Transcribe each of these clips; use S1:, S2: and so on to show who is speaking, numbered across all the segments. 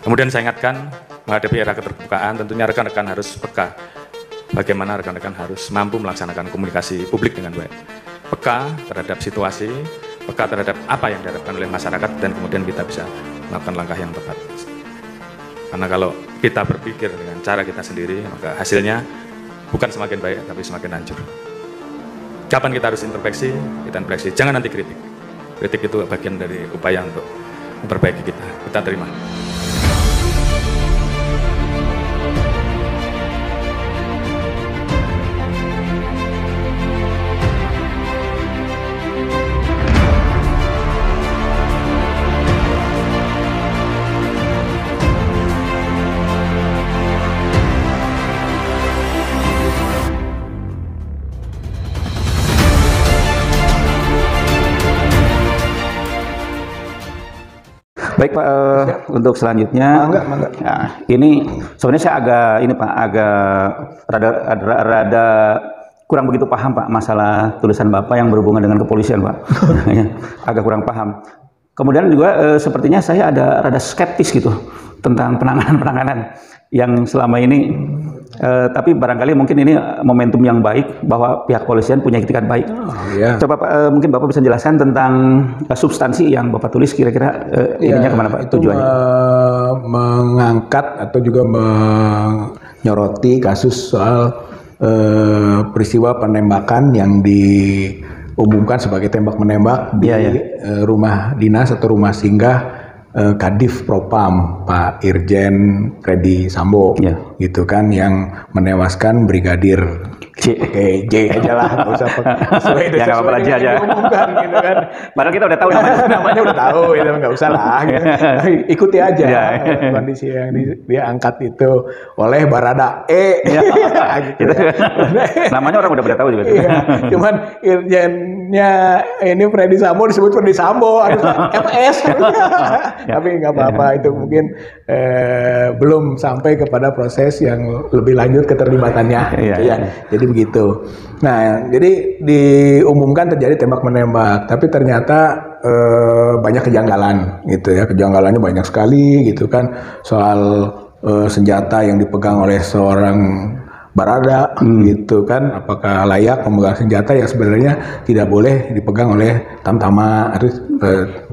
S1: Kemudian saya ingatkan, menghadapi era keterbukaan, tentunya rekan-rekan harus peka. Bagaimana rekan-rekan harus mampu melaksanakan komunikasi publik dengan baik. Peka terhadap situasi, peka terhadap apa yang diharapkan oleh masyarakat, dan kemudian kita bisa melakukan langkah yang tepat. Karena kalau kita berpikir dengan cara kita sendiri, maka hasilnya bukan semakin baik, tapi semakin hancur. Kapan kita harus introspeksi? Kita introspeksi. Jangan nanti kritik. Kritik itu bagian dari upaya untuk memperbaiki kita. Kita terima.
S2: Baik Pak, untuk selanjutnya, nah, ini sebenarnya saya agak rada kurang begitu paham Pak masalah tulisan Bapak yang berhubungan dengan kepolisian Pak, agak kurang paham. Kemudian juga sepertinya saya ada rada skeptis gitu tentang penanganan yang selama ini. Tapi barangkali mungkin ini momentum yang baik bahwa pihak kepolisian punya etikat baik.
S3: Yeah.
S2: Coba Pak, mungkin Bapak bisa jelaskan tentang substansi yang Bapak tulis kira-kira ininya kemana Pak tujuannya?
S3: Mengangkat atau juga menyoroti kasus soal peristiwa penembakan yang diumumkan sebagai tembak menembak di rumah dinas atau rumah singgah Kadif Propam Pak Irjen Freddy Sambo, gitu kan, yang menewaskan Brigadir J aja lah, nggak usah sesuai
S2: ya, apa aja
S3: diumumkan, gitu kan.
S2: Padahal kita udah tahu
S3: namanya udah tahu, itu nggak usah lah. Gitu. Ikuti aja kondisi yang dia angkat itu oleh Barada E.
S2: Gitu. Namanya orang udah pada tahu juga.
S3: Cuman Irjennya ini Freddy Sambo disebut Freddy Sambo, harus FS. Tapi nggak apa-apa, itu mungkin belum sampai kepada proses yang lebih lanjut keterlibatannya. Jadi begitu. Nah, jadi diumumkan terjadi tembak menembak, tapi ternyata banyak kejanggalan, gitu ya. Kejanggalannya banyak sekali, gitu kan. Soal senjata yang dipegang oleh seorang Barada, gitu kan, apakah layak memegang senjata yang sebenarnya tidak boleh dipegang oleh tamtama, harus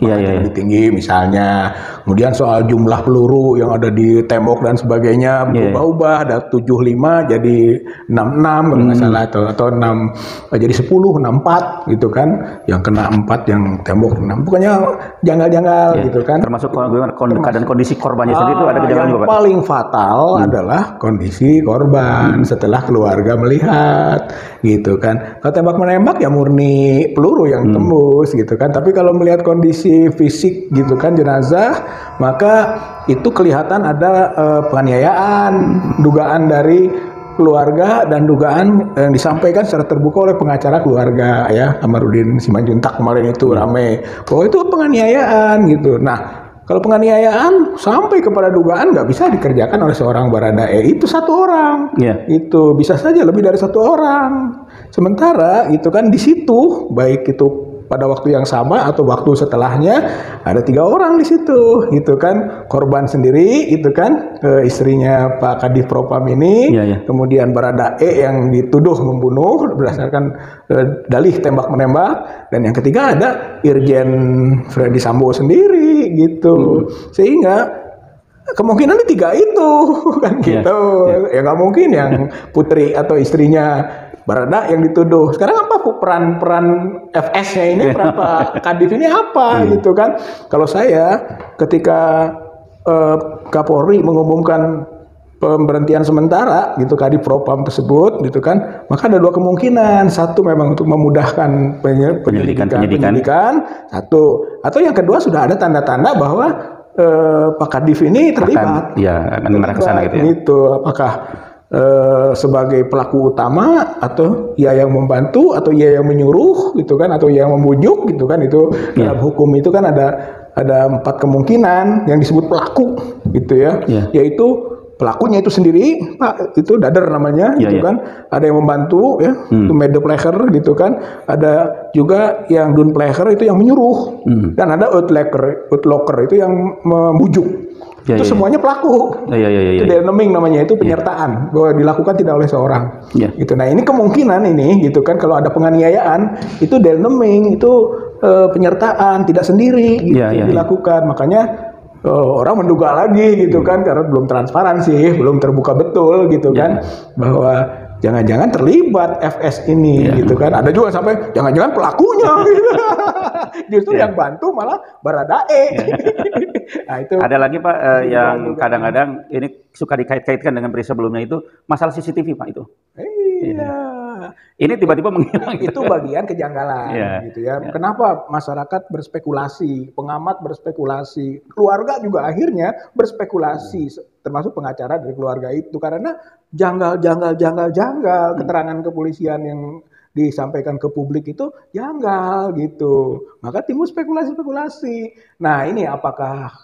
S3: lebih tinggi misalnya. Kemudian soal jumlah peluru yang ada di tembok dan sebagainya berubah-ubah, ada 75 jadi 66 kalau nggak salah, atau 6 jadi 10, 64 gitu kan, yang kena 4 yang tembok 6, pokoknya janggal-janggal gitu kan.
S2: Termasuk keadaan kondisi korbannya sendiri itu ada kejanggalan juga Pak?
S3: Yang paling fatal adalah kondisi korban setelah keluarga melihat, gitu kan. Kalau tembak menembak ya murni peluru yang tembus, gitu kan. Tapi kalau melihat kondisi fisik, gitu kan, jenazah, maka itu kelihatan ada penganiayaan, dugaan dari keluarga, dan dugaan yang disampaikan secara terbuka oleh pengacara keluarga ya, Kamarudin Simanjuntak kemarin itu ramai bahwa itu penganiayaan, gitu. Nah, kalau penganiayaan sampai kepada dugaan nggak bisa dikerjakan oleh seorang Barada E, itu satu orang, itu bisa saja lebih dari satu orang. Sementara itu kan di situ, baik itu pada waktu yang sama atau waktu setelahnya, ada 3 orang di situ, gitu kan. Korban sendiri, itu kan, istrinya Pak Kadif Propam ini, kemudian Barada E yang dituduh membunuh berdasarkan dalih tembak menembak, dan yang ketiga ada Irjen Freddy Sambo sendiri, gitu. Sehingga kemungkinan 3 itu kan, gitu. Ya nggak mungkin yang putri atau istrinya Barada yang dituduh. Sekarang apa peran FS-nya ini, peran Pak Kadif ini apa, gitu kan? Kalau saya ketika Kapolri mengumumkan pemberhentian sementara, gitu, Kadif Propam tersebut, gitu kan, maka ada 2 kemungkinan. Satu memang untuk memudahkan penyelidikan, satu, atau yang kedua sudah ada tanda-tanda bahwa Pak Kadif ini terlibat.
S2: Akan mengarah ke sana, gitu ya.
S3: Gitu. Apakah sebagai pelaku utama, atau ia yang membantu, atau ia yang menyuruh, gitu kan, atau ia yang membujuk, gitu kan. Itu dalam hukum itu kan ada 4 kemungkinan yang disebut pelaku, gitu ya, yaitu pelakunya itu sendiri, Pak, itu dader namanya, gitu kan. Ada yang membantu, ya, itu medepleger, gitu kan. Ada juga yang downpleger itu yang menyuruh, dan ada outlocker itu yang membujuk. Itu semuanya pelaku. Itu naming namanya, itu penyertaan bahwa dilakukan tidak oleh seorang. Gitu. Nah ini kemungkinan ini, gitu kan, kalau ada penganiayaan itu naming itu penyertaan tidak sendiri, gitu, dilakukan. Makanya orang menduga lagi, gitu kan, karena belum transparan sih, belum terbuka betul, gitu kan, bahwa jangan-jangan terlibat FS ini, gitu kan. Ada juga sampai jangan-jangan pelakunya, gitu. Justru yang bantu malah Baradae. Nah, itu
S2: ada lagi Pak yang kadang-kadang ini suka dikait-kaitkan dengan berita sebelumnya itu masalah CCTV Pak itu.
S3: Iya.
S2: Ini tiba-tiba menghilang.
S3: Itu bagian kejanggalan, gitu ya. Kenapa masyarakat berspekulasi, pengamat berspekulasi, keluarga juga akhirnya berspekulasi, termasuk pengacara dari keluarga itu, karena janggal keterangan kepolisian yang disampaikan ke publik itu janggal, gitu. Maka timbul spekulasi-spekulasi. Nah ini apakah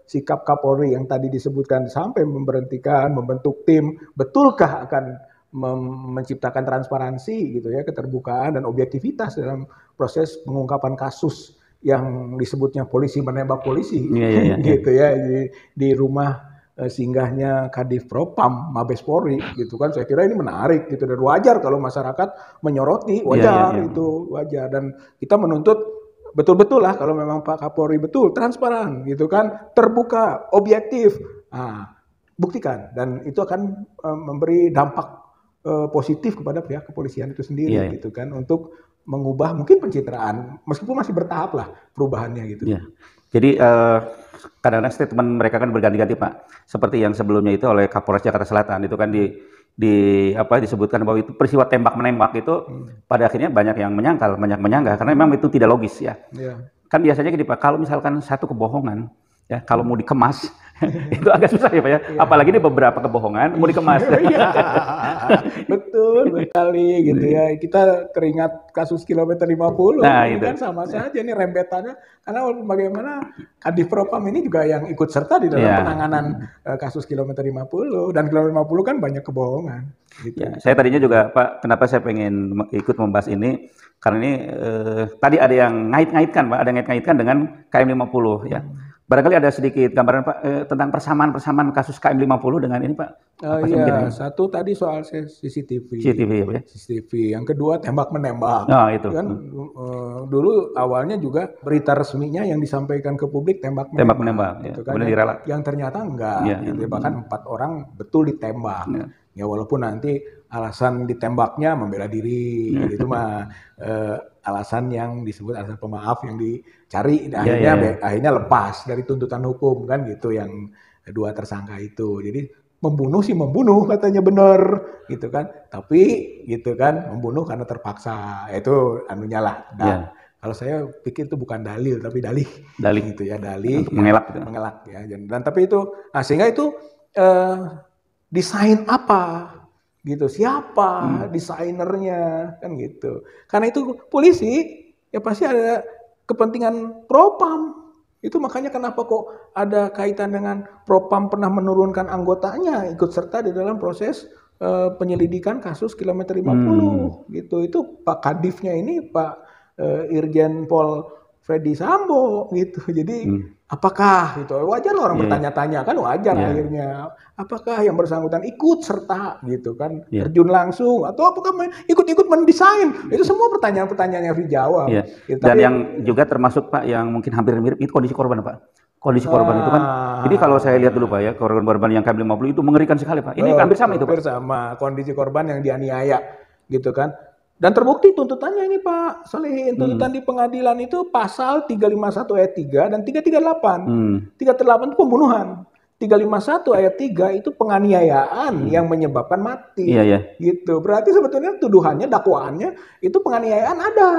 S3: sikap Kapolri yang tadi disebutkan sampai memberhentikan, membentuk tim, betulkah akan menciptakan transparansi, gitu ya, keterbukaan dan objektivitas dalam proses pengungkapan kasus yang disebutnya polisi menembak polisi, gitu ya, di rumah singgahnya Kadif Propam Mabes Polri, gitu kan. Saya kira ini menarik, gitu, dan wajar kalau masyarakat menyoroti, wajar, itu wajar, dan kita menuntut betul-betul lah kalau memang Pak Kapolri betul transparan, gitu kan, terbuka, objektif. Nah, buktikan, dan itu akan memberi dampak positif kepada pihak kepolisian itu sendiri, gitu kan, untuk mengubah mungkin pencitraan, meskipun masih bertahap lah perubahannya, gitu.
S2: Jadi kadang-kadang statement mereka kan berganti-ganti Pak, seperti yang sebelumnya itu oleh Kapolres Jakarta Selatan itu kan disebutkan bahwa itu peristiwa tembak menembak itu pada akhirnya banyak yang menyanggah karena memang itu tidak logis ya. Kan biasanya gini Pak, kalau misalkan satu kebohongan ya, kalau mau dikemas itu agak susah ya Pak ya. Apalagi ini beberapa kebohongan mau dikemas.
S3: Betul sekali, gitu ya. Kita teringat kasus kilometer 50, kan sama saja ini rembetannya, karena bagaimana Kadif Propam ini juga yang ikut serta di dalam penanganan kasus kilometer 50, dan kilometer 50 kan banyak kebohongan, gitu.
S2: Saya tadinya juga Pak, kenapa saya pengen ikut membahas ini, karena ini tadi ada yang ngait-ngaitkan Pak, ada yang ngait-ngaitkan dengan KM50 ya. Barangkali ada sedikit gambaran Pak tentang persamaan kasus KM50 dengan ini Pak.
S3: Satu tadi soal CCTV.
S2: CCTV ya Pak ya.
S3: CCTV. Yang kedua tembak menembak.
S2: Itu.
S3: Kan dulu awalnya juga berita resminya yang disampaikan ke publik tembak menembak. Gitu kan. Yang ternyata enggak. Gitu. Bahkan 4 orang betul ditembak. Ya walaupun nanti alasan ditembaknya membela diri, itu mah alasan yang disebut alasan pemaaf yang dicari, akhirnya lepas dari tuntutan hukum, kan gitu, yang dua tersangka itu. Jadi membunuh sih membunuh katanya benar, gitu kan, tapi gitu kan membunuh karena terpaksa, itu anunya lah. Kalau saya pikir itu bukan dalil tapi dalih gitu ya, dalih mengelak ya. Dan tapi itu, sehingga itu desain apa gitu, siapa desainernya, kan gitu. Karena itu polisi ya pasti ada kepentingan Propam. Itu makanya kenapa kok ada kaitan dengan Propam pernah menurunkan anggotanya ikut serta di dalam proses penyelidikan kasus kilometer 50 gitu. Itu Pak Kadifnya ini Pak Irjen Pol Freddy Sambo gitu. Jadi apakah gitu, wajar orang bertanya-tanya kan, wajar akhirnya, apakah yang bersangkutan ikut serta gitu kan, terjun langsung, atau apakah ikut-ikut mendesain, itu semua pertanyaan-pertanyaan yang harus dijawab.
S2: Gitu. Dan yang juga termasuk Pak yang mungkin hampir mirip itu kondisi korban Pak. Kondisi korban itu kan, ini kalau saya lihat dulu Pak ya, korban yang KM50 itu mengerikan sekali Pak. Ini hampir sama itu Pak.
S3: Hampir sama, kondisi korban yang dianiaya gitu kan. Dan terbukti tuntutannya ini Pak Solihin, tuntutan di pengadilan itu pasal 351 ayat 3 dan 338. 338 itu pembunuhan. 351 ayat 3 itu penganiayaan yang menyebabkan mati. Gitu. Berarti sebetulnya tuduhannya, dakwaannya itu penganiayaan ada.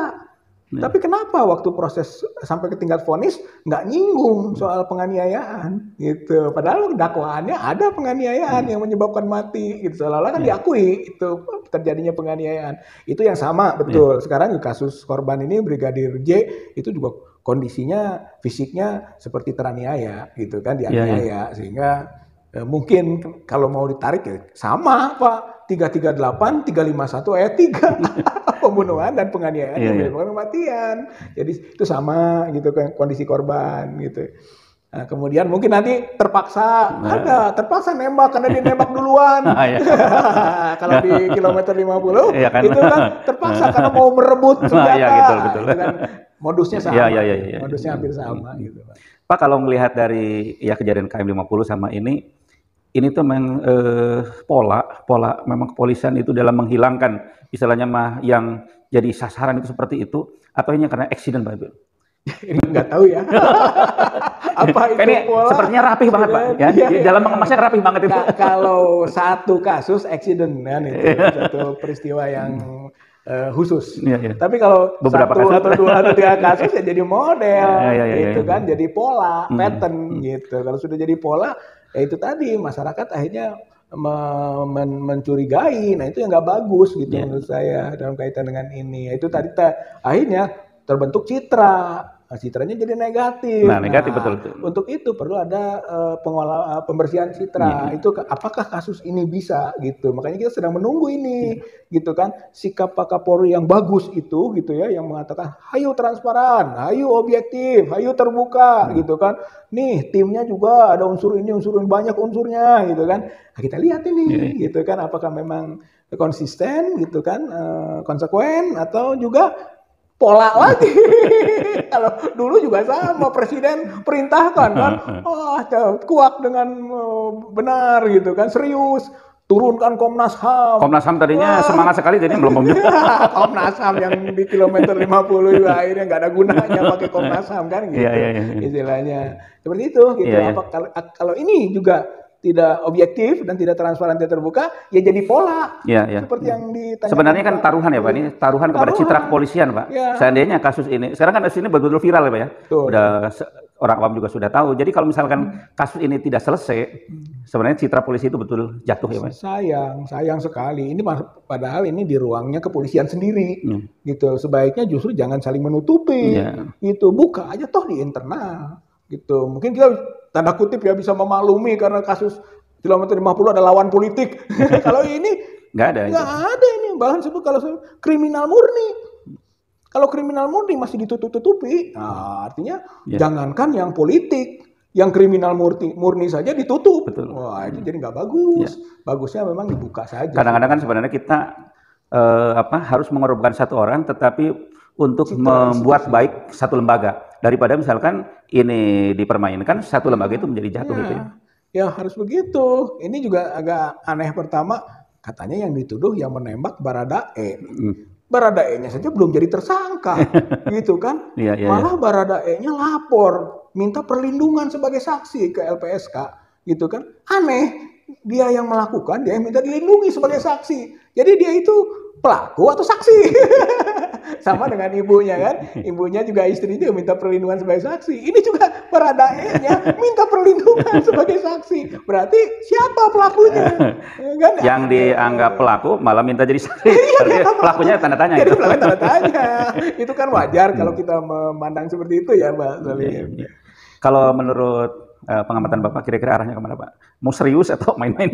S3: Tapi kenapa waktu proses sampai ke tingkat vonis nggak nyinggung soal penganiayaan gitu? Padahal dakwaannya ada penganiayaan yang menyebabkan mati gitu. Seolah-olah kan diakui itu terjadinya penganiayaan. Itu yang sama betul. Sekarang kasus korban ini Brigadir J itu juga kondisinya fisiknya seperti teraniaya gitu kan, dianiaya sehingga Mungkin kalau mau ditarik ya sama Pak, 338, 351 ayat 3 pembunuhan dan penganiayaan yang menyebabkan kematian. Jadi itu sama gitu kan kondisi korban gitu. Nah, kemudian mungkin nanti terpaksa terpaksa nembak karena dia nembak duluan. Kalau di kilometer 50 kan? Itu kan terpaksa karena mau merebut senjata.
S2: Betul.
S3: Itu kan modusnya sama. Modusnya hampir sama gitu Pak.
S2: Pak, kalau melihat dari ya kejadian KM 50 sama ini tuh memang pola memang kepolisian itu dalam menghilangkan istilahnya mah yang jadi sasaran itu seperti itu, atau ini karena accident Pak Ibu?
S3: Ini nggak tahu ya. Apa itu
S2: ini
S3: pola?
S2: Sepertinya rapih banget Pak. Ya, dalam mengemasnya rapih banget itu.
S3: Kalau satu kasus accident kan itu satu peristiwa yang khusus. Tapi kalau
S2: beberapa
S3: satu
S2: kasus
S3: atau dua atau tiga kasus ya jadi model, gitu kan, jadi pola, pattern gitu. Kalau sudah jadi pola, ya itu tadi masyarakat akhirnya mencurigai. Nah itu yang nggak bagus gitu menurut saya dalam kaitan dengan ini. Itu tadi akhirnya terbentuk citra. Citranya jadi negatif.
S2: Nah, negatif betul.
S3: Untuk itu perlu ada pembersihan citra. Itu apakah kasus ini bisa gitu. Makanya kita sedang menunggu ini gitu kan. Sikap Pak Kapolri yang bagus itu gitu ya, yang mengatakan hayu transparan, hayu objektif, hayu terbuka gitu kan. Nih timnya juga ada unsur ini, banyak unsurnya gitu kan. Nah, kita lihat ini gitu kan, apakah memang konsisten gitu kan, konsekuen atau juga pola lagi. Kalau dulu juga sama, presiden perintahkan kan, kuak dengan benar gitu kan, serius, turunkan Komnas HAM.
S2: Komnas HAM tadinya semangat sekali, jadi belum
S3: Komnas HAM yang di kilometer 50 juga akhirnya nggak ada gunanya pakai Komnas HAM kan gitu, istilahnya seperti itu gitu. Kalau ini juga tidak objektif dan tidak transparan, tidak terbuka, ya jadi pola. Seperti yang ditanyakan.
S2: Sebenarnya kan taruhan ya Pak, ini taruhan kepada citra kepolisian Pak. Seandainya kasus ini, sekarang kan kasus ini betul-betul viral ya Pak ya. Udah orang awam juga sudah tahu. Jadi kalau misalkan kasus ini tidak selesai, sebenarnya citra polisi itu betul jatuh ya Pak.
S3: Sayang sekali. Ini padahal ini di ruangnya kepolisian sendiri. Gitu. Sebaiknya justru jangan saling menutupi. Gitu. Buka aja toh di internal. Gitu. Mungkin kita tanda kutip ya bisa memaklumi karena kasus kilometer 50 ada lawan politik. Kalau ini nggak ada ini. Bahkan sebut kalau kriminal murni. Kalau kriminal murni masih ditutup-tutupi. Nah, artinya jangankan yang politik, yang kriminal murni saja ditutup. Wah, itu jadi nggak bagus. Bagusnya memang dibuka saja.
S2: Kadang-kadang kan sebenarnya kita harus mengorbankan satu orang, tetapi untuk membuat baik satu lembaga. Daripada misalkan ini dipermainkan, satu lembaga itu menjadi jatuh gitu ya.
S3: Ya harus begitu. Ini juga agak aneh. Pertama, katanya yang dituduh yang menembak Baradae. Baradae-nya saja belum jadi tersangka, gitu kan? Malah Baradae-nya lapor, minta perlindungan sebagai saksi ke LPSK, gitu kan? Aneh, dia yang melakukan, dia yang minta dilindungi sebagai saksi. Jadi dia itu pelaku atau saksi? Sama dengan ibunya kan, ibunya juga istrinya minta perlindungan sebagai saksi. Ini juga Baradae-nya minta perlindungan sebagai saksi. Berarti siapa pelakunya? Kan?
S2: Yang dianggap pelaku malah minta jadi saksi. Pelakunya tanda tanya.
S3: Jadi pelakunya tanda tanya. Itu kan wajar kalau kita memandang seperti itu ya Pak Salim.
S2: Kalau menurut pengamatan Bapak kira-kira arahnya kemana Pak? Mau serius atau main-main?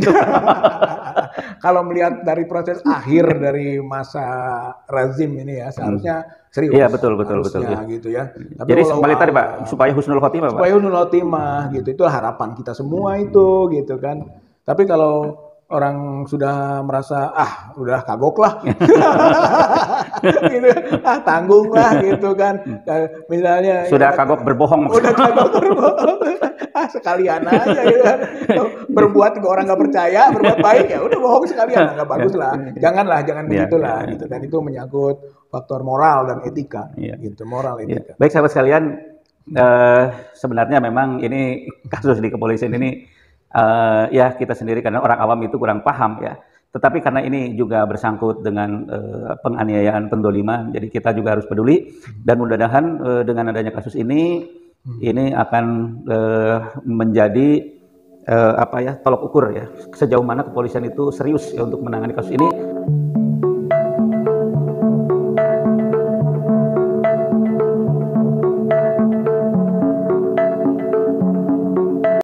S3: Kalau melihat dari proses akhir dari masa rezim ini ya seharusnya serius.
S2: Iya betul.
S3: Gitu ya. Tapi
S2: jadi kembali tadi Pak, supaya husnul khotimah Pak.
S3: Supaya husnul khotimah gitu, itu harapan kita semua itu gitu kan. Tapi kalau orang sudah merasa udah kagok lah, gitu, tanggung lah gitu kan. Misalnya
S2: sudah kagok berbohong.
S3: Udah kagok berbohong. Sekalian aja gitu kan. Berbuat ke orang nggak percaya, berbuat baik ya udah bohong sekalian, nggak bagus lah. Jangan begitulah gitu kan. Itu menyangkut faktor moral dan etika, gitu, moral etika.
S2: Baik sahabat sekalian, sebenarnya memang ini kasus di kepolisian ini ya kita sendiri karena orang awam itu kurang paham ya. Tetapi karena ini juga bersangkut dengan penganiayaan, pendoliman, jadi kita juga harus peduli dan mudah-mudahan dengan adanya kasus ini akan menjadi tolok ukur ya sejauh mana kepolisian itu serius ya untuk menangani kasus ini.